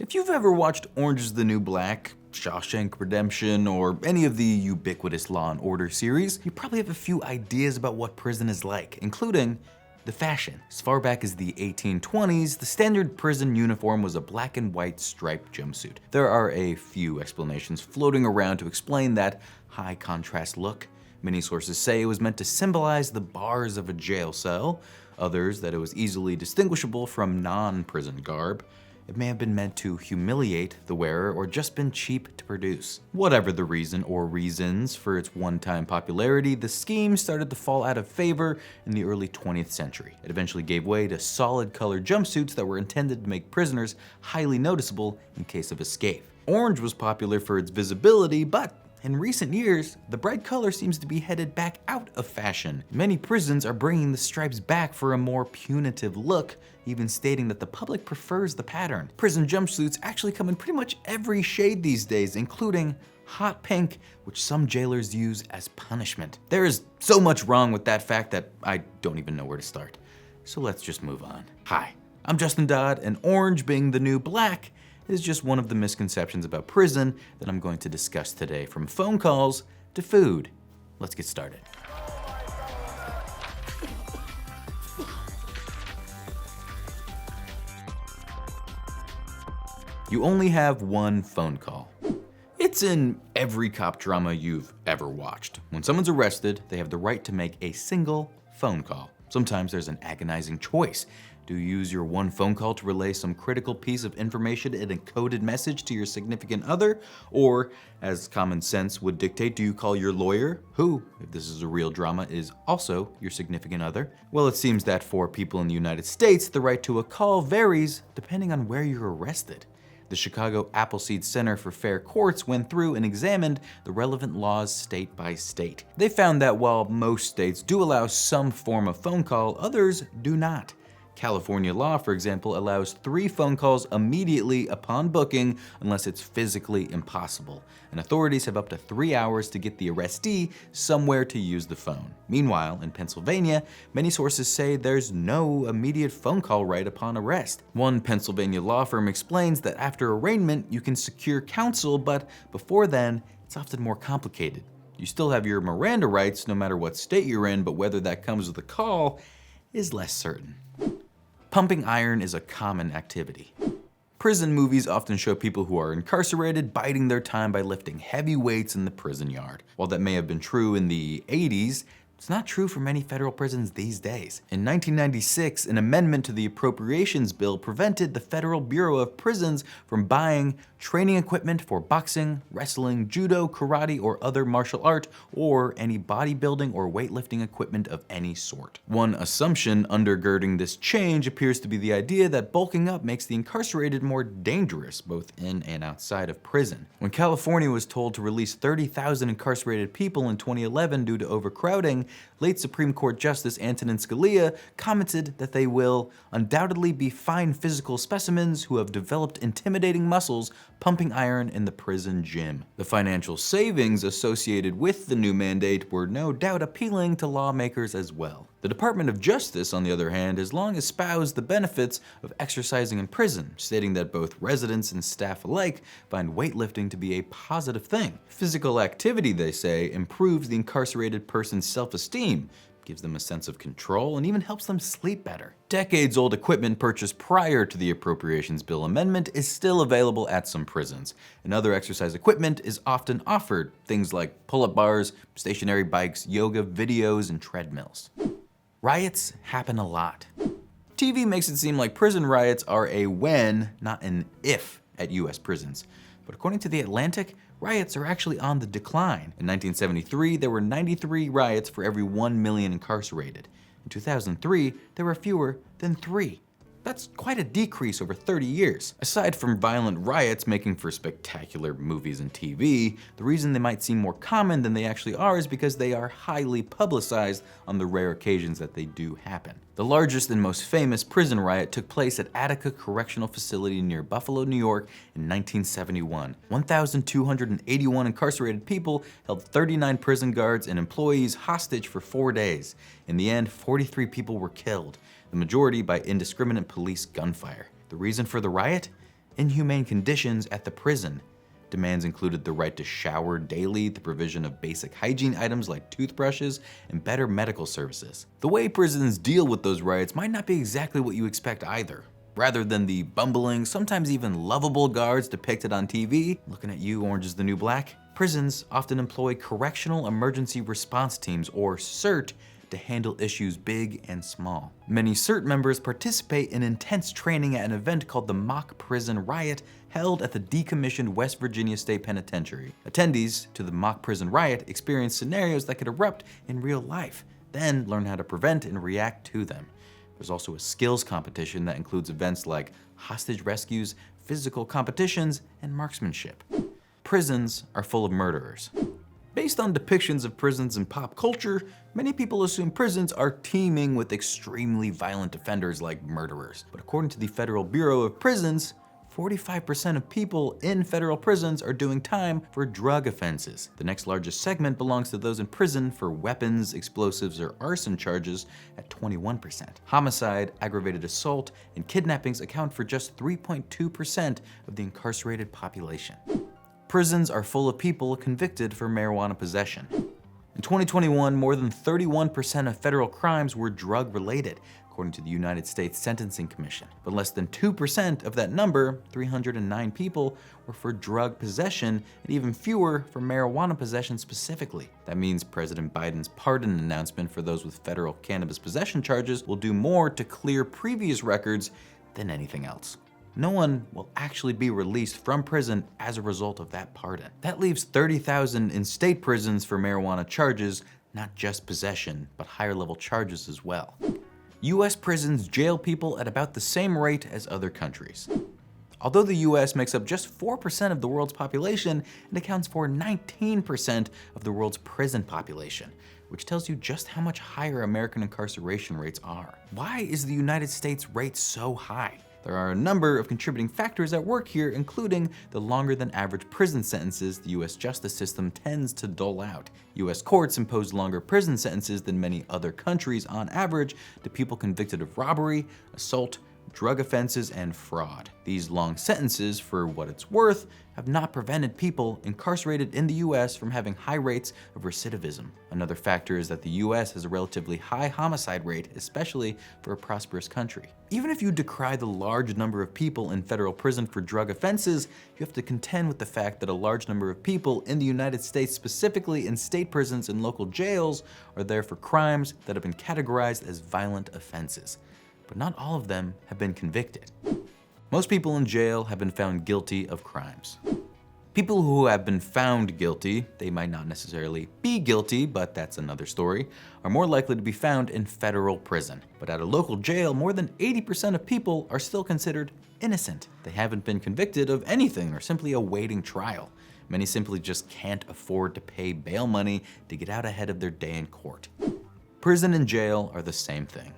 If you've ever watched Orange is the New Black, Shawshank Redemption, or any of the ubiquitous Law & Order series, you probably have a few ideas about what prison is like, including the fashion. As far back as the 1820s, the standard prison uniform was a black and white striped jumpsuit. There are a few explanations floating around to explain that high contrast look. Many sources say it was meant to symbolize the bars of a jail cell, others that it was easily distinguishable from non-prison garb. It may have been meant to humiliate the wearer or just been cheap to produce. Whatever the reason or reasons for its one-time popularity, the scheme started to fall out of favor in the early 20th century. It eventually gave way to solid colored jumpsuits that were intended to make prisoners highly noticeable in case of escape. Orange was popular for its visibility, but in recent years, the bright color seems to be headed back out of fashion. Many prisons are bringing the stripes back for a more punitive look, even stating that the public prefers the pattern. Prison jumpsuits actually come in pretty much every shade these days, including hot pink, which some jailers use as punishment. There is so much wrong with that fact that I don't even know where to start. So let's just move on. Hi, I'm Justin Dodd, and orange being the new black is just one of the misconceptions about prison that I'm going to discuss today, from phone calls to food. Let's get started. You only have one phone call. It's in every cop drama you've ever watched. When someone's arrested, they have the right to make a single phone call. Sometimes there's an agonizing choice. Do you use your one phone call to relay some critical piece of information in a coded message to your significant other? Or, as common sense would dictate, do you call your lawyer, who, if this is a real drama, is also your significant other? Well, it seems that for people in the United States, the right to a call varies depending on where you're arrested. The Chicago Appleseed Center for Fair Courts went through and examined the relevant laws state by state. They found that while most states do allow some form of phone call, others do not. California law, for example, allows 3 phone calls immediately upon booking unless it's physically impossible, and authorities have up to 3 hours to get the arrestee somewhere to use the phone. Meanwhile, in Pennsylvania, many sources say there's no immediate phone call right upon arrest. One Pennsylvania law firm explains that after arraignment, you can secure counsel, but before then, it's often more complicated. You still have your Miranda rights no matter what state you're in, but whether that comes with a call is less certain. Pumping iron is a common activity. Prison movies often show people who are incarcerated biding their time by lifting heavy weights in the prison yard. While that may have been true in the 80s, it's not true for many federal prisons these days. In 1996, an amendment to the Appropriations Bill prevented the Federal Bureau of Prisons from buying training equipment for boxing, wrestling, judo, karate, or other martial art, or any bodybuilding or weightlifting equipment of any sort. One assumption undergirding this change appears to be the idea that bulking up makes the incarcerated more dangerous, both in and outside of prison. When California was told to release 30,000 incarcerated people in 2011 due to overcrowding, late Supreme Court Justice Antonin Scalia commented that they will undoubtedly be fine physical specimens who have developed intimidating muscles pumping iron in the prison gym. The financial savings associated with the new mandate were no doubt appealing to lawmakers as well. The Department of Justice, on the other hand, has long espoused the benefits of exercising in prison, stating that both residents and staff alike find weightlifting to be a positive thing. Physical activity, they say, improves the incarcerated person's self-esteem, gives them a sense of control, and even helps them sleep better. Decades-old equipment purchased prior to the Appropriations Bill amendment is still available at some prisons, and other exercise equipment is often offered, things like pull-up bars, stationary bikes, yoga videos, and treadmills. Riots happen a lot. TV makes it seem like prison riots are a when, not an if, at US prisons. But according to The Atlantic, riots are actually on the decline. In 1973, there were 93 riots for every 1 million incarcerated. In 2003, there were fewer than 3. That's quite a decrease over 30 years. Aside from violent riots making for spectacular movies and TV, the reason they might seem more common than they actually are is because they are highly publicized on the rare occasions that they do happen. The largest and most famous prison riot took place at Attica Correctional Facility near Buffalo, New York in 1971. 1,281 incarcerated people held 39 prison guards and employees hostage for 4 days. In the end, 43 people were killed, the majority by indiscriminate police gunfire. The reason for the riot? inhumane conditions at the prison. Demands included the right to shower daily, the provision of basic hygiene items like toothbrushes, and better medical services. The way prisons deal with those rights might not be exactly what you expect either. Rather than the bumbling, sometimes even lovable guards depicted on TV, looking at you, Orange is the New Black, prisons often employ Correctional Emergency Response Teams, or CERT, to handle issues big and small. Many CERT members participate in intense training at an event called the Mock Prison Riot, held at the decommissioned West Virginia State Penitentiary. Attendees to the Mock Prison Riot experience scenarios that could erupt in real life, then learn how to prevent and react to them. There's also a skills competition that includes events like hostage rescues, physical competitions, and marksmanship. Prisons are full of murderers. Based on depictions of prisons in pop culture, many people assume prisons are teeming with extremely violent offenders like murderers. But according to the Federal Bureau of Prisons, 45% of people in federal prisons are doing time for drug offenses. The next largest segment belongs to those in prison for weapons, explosives, or arson charges at 21%. Homicide, aggravated assault, and kidnappings account for just 3.2% of the incarcerated population. Prisons are full of people convicted for marijuana possession. In 2021, more than 31% of federal crimes were drug-related, according to the United States Sentencing Commission. But less than 2% of that number, 309 people, were for drug possession, and even fewer for marijuana possession specifically. That means President Biden's pardon announcement for those with federal cannabis possession charges will do more to clear previous records than anything else. No one will actually be released from prison as a result of that pardon. That leaves 30,000 in state prisons for marijuana charges, not just possession, but higher level charges as well. US prisons jail people at about the same rate as other countries. Although the US makes up just 4% of the world's population, it accounts for 19% of the world's prison population, which tells you just how much higher American incarceration rates are. Why is the United States rate so high? There are a number of contributing factors at work here, including the longer than average prison sentences the US justice system tends to dole out. US courts impose longer prison sentences than many other countries on average to people convicted of robbery, assault, drug offenses, and fraud. These long sentences, for what it's worth, have not prevented people incarcerated in the US from having high rates of recidivism. Another factor is that the US has a relatively high homicide rate, especially for a prosperous country. Even if you decry the large number of people in federal prison for drug offenses, you have to contend with the fact that a large number of people in the United States, specifically in state prisons and local jails, are there for crimes that have been categorized as violent offenses. But not all of them have been convicted. Most people in jail have been found guilty of crimes. People who have been found guilty, they might not necessarily be guilty, but that's another story, are more likely to be found in federal prison. But at a local jail, more than 80% of people are still considered innocent. They haven't been convicted of anything or simply awaiting trial. Many simply just can't afford to pay bail money to get out ahead of their day in court. Prison and jail are the same thing.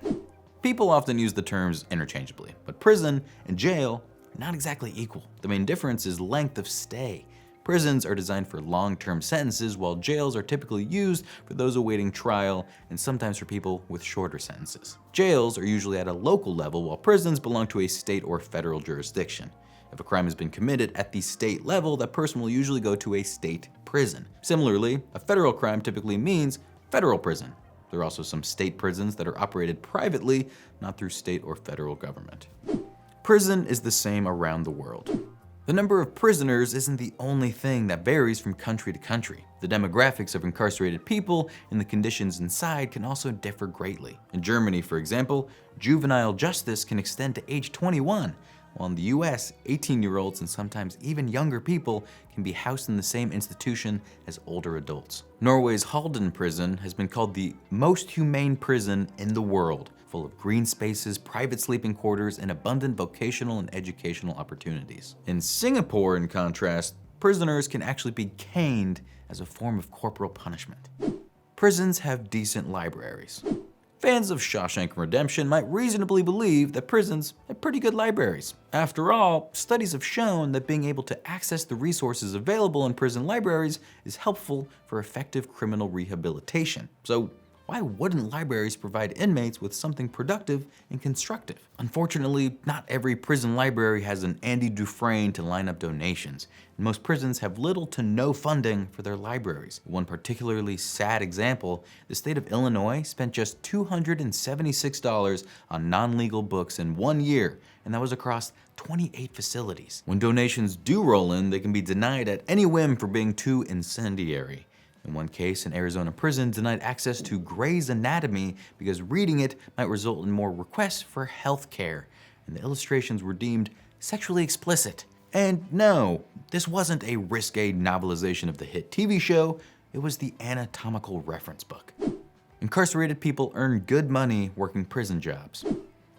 People often use the terms interchangeably, but prison and jail are not exactly equal. The main difference is length of stay. Prisons are designed for long-term sentences, while jails are typically used for those awaiting trial and sometimes for people with shorter sentences. Jails are usually at a local level, while prisons belong to a state or federal jurisdiction. If a crime has been committed at the state level, that person will usually go to a state prison. Similarly, a federal crime typically means federal prison. There are also some state prisons that are operated privately, not through state or federal government. Prison is the same around the world. The number of prisoners isn't the only thing that varies from country to country. The demographics of incarcerated people and the conditions inside can also differ greatly. In Germany, for example, juvenile justice can extend to age 21, while in the US, 18-year-olds and sometimes even younger people can be housed in the same institution as older adults. Norway's Halden prison has been called the most humane prison in the world, full of green spaces, private sleeping quarters, and abundant vocational and educational opportunities. In Singapore, in contrast, prisoners can actually be caned as a form of corporal punishment. Prisons have decent libraries. Fans of Shawshank Redemption might reasonably believe that prisons have pretty good libraries. After all, studies have shown that being able to access the resources available in prison libraries is helpful for effective criminal rehabilitation. So Why wouldn't libraries provide inmates with something productive and constructive? Unfortunately, not every prison library has an Andy Dufresne to line up donations, and most prisons have little to no funding for their libraries. One particularly sad example, the state of Illinois spent just $276 on non-legal books in 1 year, and that was across 28 facilities. When donations do roll in, they can be denied at any whim for being too incendiary. In one case, an Arizona prison denied access to Grey's Anatomy because reading it might result in more requests for health care, and the illustrations were deemed sexually explicit. And no, this wasn't a risque novelization of the hit TV show, it was the anatomical reference book. Incarcerated people earn good money working prison jobs.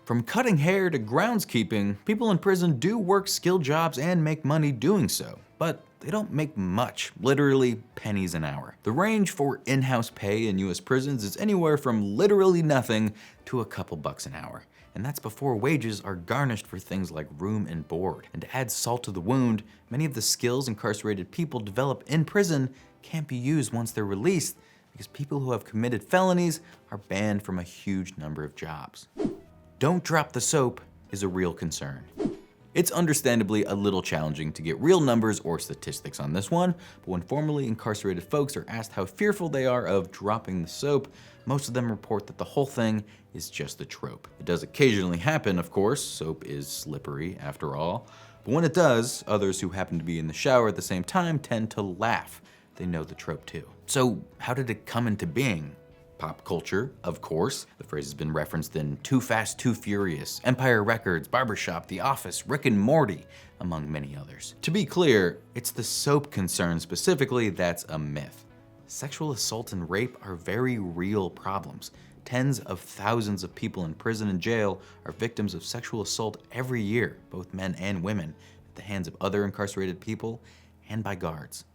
From cutting hair to groundskeeping, people in prison do work skilled jobs and make money doing so, but they don't make much, literally pennies an hour. The range for in-house pay in US prisons is anywhere from literally nothing to a couple bucks an hour. And that's before wages are garnished for things like room and board. And to add salt to the wound, many of the skills incarcerated people develop in prison can't be used once they're released because people who have committed felonies are banned from a huge number of jobs. Don't drop the soap is a real concern. It's understandably a little challenging to get real numbers or statistics on this one, but when formerly incarcerated folks are asked how fearful they are of dropping the soap, most of them report that the whole thing is just a trope. It does occasionally happen, of course, soap is slippery after all, but when it does, others who happen to be in the shower at the same time tend to laugh. They know the trope too. So how did it come into being? Pop culture, of course. The phrase has been referenced in Too Fast, Too Furious, Empire Records, Barbershop, The Office, Rick and Morty, among many others. To be clear, it's the soap concern specifically that's a myth. Sexual assault and rape are very real problems. Tens of thousands of people in prison and jail are victims of sexual assault every year, both men and women, at the hands of other incarcerated people and by guards.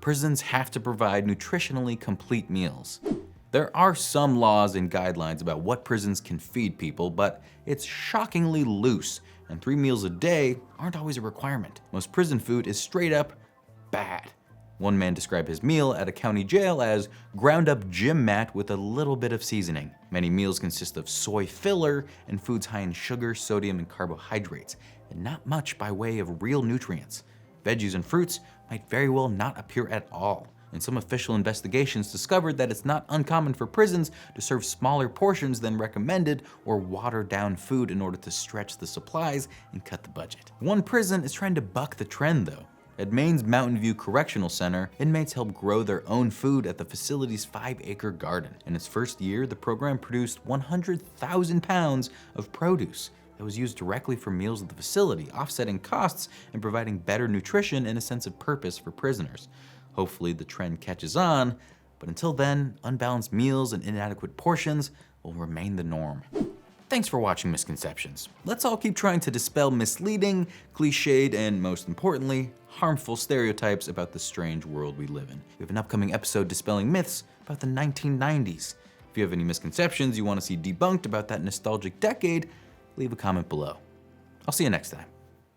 Prisons have to provide nutritionally complete meals. There are some laws and guidelines about what prisons can feed people, but it's shockingly loose, and 3 meals a day aren't always a requirement. Most prison food is straight up bad. One man described his meal at a county jail as ground up gym mat with a little bit of seasoning. Many meals consist of soy filler and foods high in sugar, sodium, and carbohydrates, and not much by way of real nutrients. Veggies and fruits might very well not appear at all. And some official investigations discovered that it's not uncommon for prisons to serve smaller portions than recommended or water down food in order to stretch the supplies and cut the budget. One prison is trying to buck the trend though. At Maine's Mountain View Correctional Center, inmates help grow their own food at the facility's 5-acre garden. In its first year, the program produced 100,000 pounds of produce that was used directly for meals at the facility, offsetting costs and providing better nutrition and a sense of purpose for prisoners. Hopefully the trend catches on, but until then, unbalanced meals and inadequate portions will remain the norm. Thanks for watching Misconceptions. Let's all keep trying to dispel misleading, cliched, and most importantly, harmful stereotypes about the strange world we live in. We have an upcoming episode dispelling myths about the 1990s. If you have any misconceptions you want to see debunked about that nostalgic decade, leave a comment below. I'll see you next time.